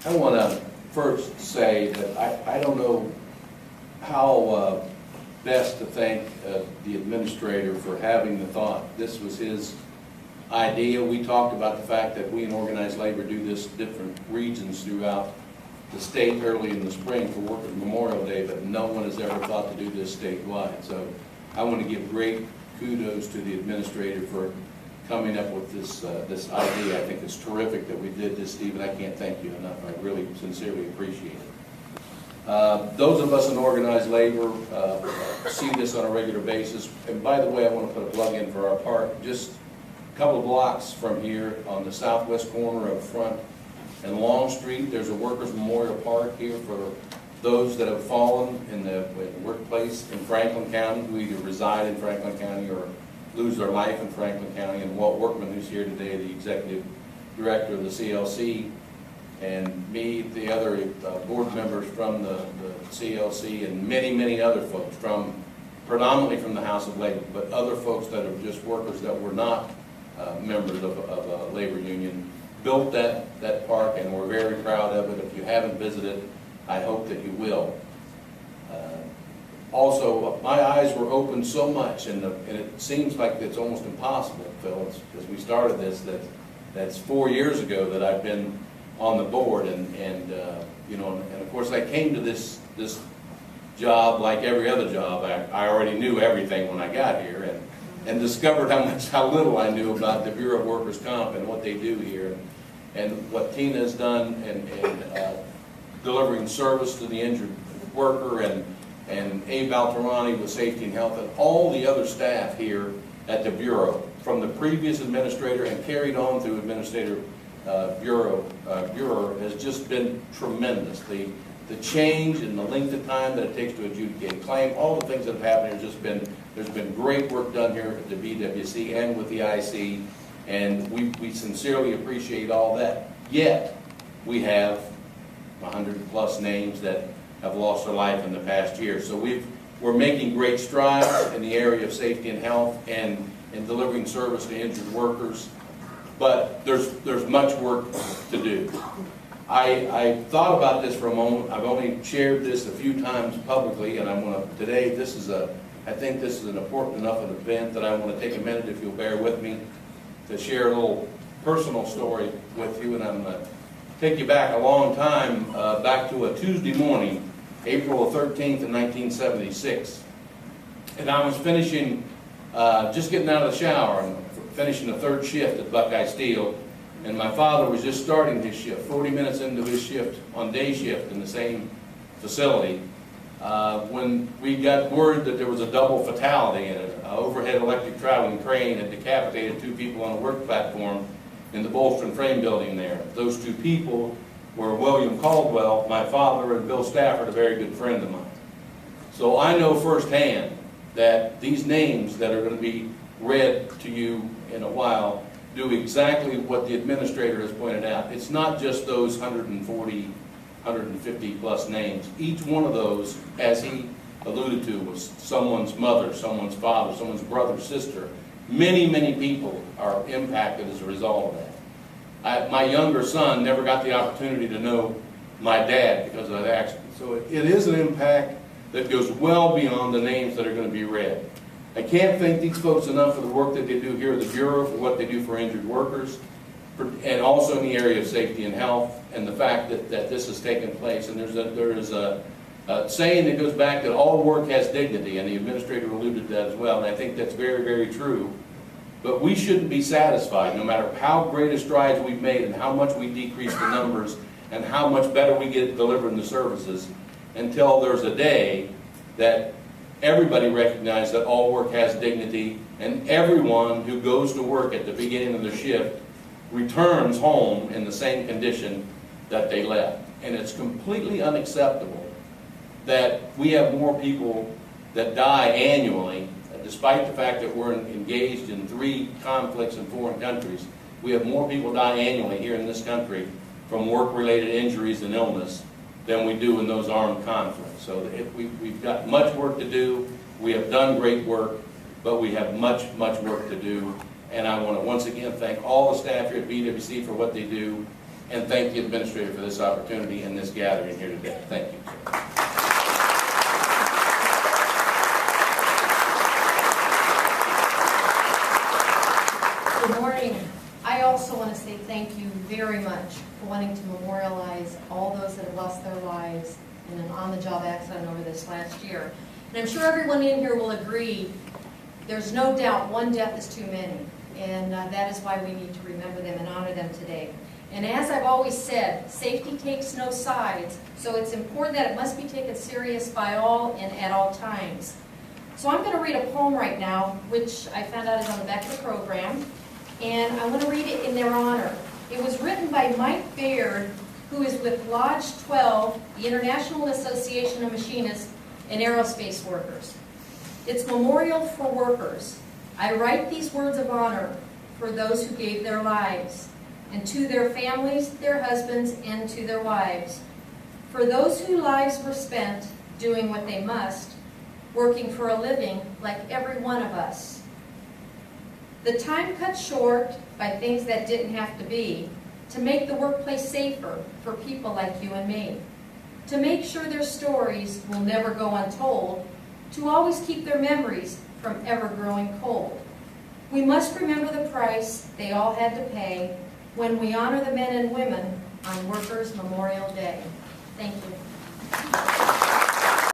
I want to first say that I don't know how best to thank the administrator for having the thought. This was his idea. We talked about the fact that we in organized labor do this in different regions throughout the state early in the spring for Workers Memorial Day, but no one has ever thought to do this statewide. So I want to give great kudos to the administrator for coming up with this this idea. I think it's terrific that we did this, Steve, and I can't thank you enough. I really sincerely appreciate it. Those of us in organized labor see this on a regular basis. And by the way, I want to put a plug in for our park. Just a couple of blocks from here on the southwest corner of Front and Long Street, there's a Workers Memorial Park here for those that have fallen in the workplace in Franklin County, who either reside in Franklin County or lose their life in Franklin County. And Walt Workman, who's here today, the Executive Director of the CLC, and me, the other board members from the CLC, and many, many other folks from, predominantly from the House of Labor, but other folks that are just workers that were not members of a labor union, built that park, and we're very proud of it. If you haven't visited, I hope that you will. Also, my eyes were opened so much, and it seems like it's almost impossible, Phil, because we started this, that's 4 years ago that I've been on the board, and you know, and of course I came to this job like every other job. I already knew everything when I got here, and discovered how little I knew about the Bureau of Workers' Comp and what they do here, and what Tina has done, and delivering service to the injured worker, and Abe Altarani with Safety and Health, and all the other staff here at the Bureau, from the previous administrator and carried on through Administrator Buehrer, has just been tremendous. The change and the length of time that it takes to adjudicate a claim, all the things that have happened here, there's been great work done here at the BWC and with the IC, and we sincerely appreciate all that. Yet, we have 100+ names that have lost their life in the past year. So we're making great strides in the area of safety and health and in delivering service to injured workers, but there's much work to do. I thought about this for a moment. I've only shared this a few times publicly, and I'm going to today. I think this is an important enough an event that I want to take a minute, if you'll bear with me, to share a little personal story with you, and I'm going to take you back a long time, back to a Tuesday morning, April 13th of 1976. And I was finishing, just getting out of the shower and finishing the third shift at Buckeye Steel. And my father was just starting his shift, 40 minutes into his shift on day shift in the same facility, when we got word that there was a double fatality, and an overhead electric traveling crane had decapitated 2 people on a work platform in the bolster and frame building there. Those 2 people were William Caldwell, my father, and Bill Stafford, a very good friend of mine. So I know firsthand that these names that are going to be read to you in a while do exactly what the administrator has pointed out. It's not just those 140, 150+ names. Each one of those, as he alluded to, was someone's mother, someone's father, someone's brother, sister. Many, many people are impacted as a result of that. My younger son never got the opportunity to know my dad because of that accident. So it is an impact that goes well beyond the names that are going to be read. I can't thank these folks enough for the work that they do here at the Bureau, for what they do for injured workers, and also in the area of safety and health, and the fact that this has taken place. And there is a saying that goes back that all work has dignity, and the administrator alluded to that as well, and I think that's very, very true. But we shouldn't be satisfied, no matter how great a strides we've made and how much we decrease the numbers and how much better we get delivering the services, until there's a day that everybody recognizes that all work has dignity, and everyone who goes to work at the beginning of their shift returns home in the same condition that they left. And it's completely unacceptable that we have more people that die annually, despite the fact that we're engaged in 3 conflicts in foreign countries. We have more people die annually here in this country from work-related injuries and illness than we do in those armed conflicts. So we've got much work to do. We have done great work, but we have much, much work to do. And I want to once again thank all the staff here at BWC for what they do, and thank the administrator for this opportunity and this gathering here today. Thank you. Good morning. I also want to say thank you very much for wanting to memorialize all those that have lost their lives in an on-the-job accident over this last year. And I'm sure everyone in here will agree, there's no doubt one death is too many. And that is why we need to remember them and honor them today. And as I've always said, safety takes no sides, so it's important that it must be taken serious by all and at all times. So I'm going to read a poem right now, which I found out is on the back of the program, and I want to read it in their honor. It was written by Mike Baird, who is with Lodge 12, the International Association of Machinists and Aerospace Workers. It's Memorial for Workers. I write these words of honor for those who gave their lives, and to their families, their husbands, and to their wives. For those whose lives were spent doing what they must, working for a living like every one of us. The time cut short by things that didn't have to be, to make the workplace safer for people like you and me, to make sure their stories will never go untold, to always keep their memories from ever growing cold. We must remember the price they all had to pay when we honor the men and women on Workers' Memorial Day. Thank you.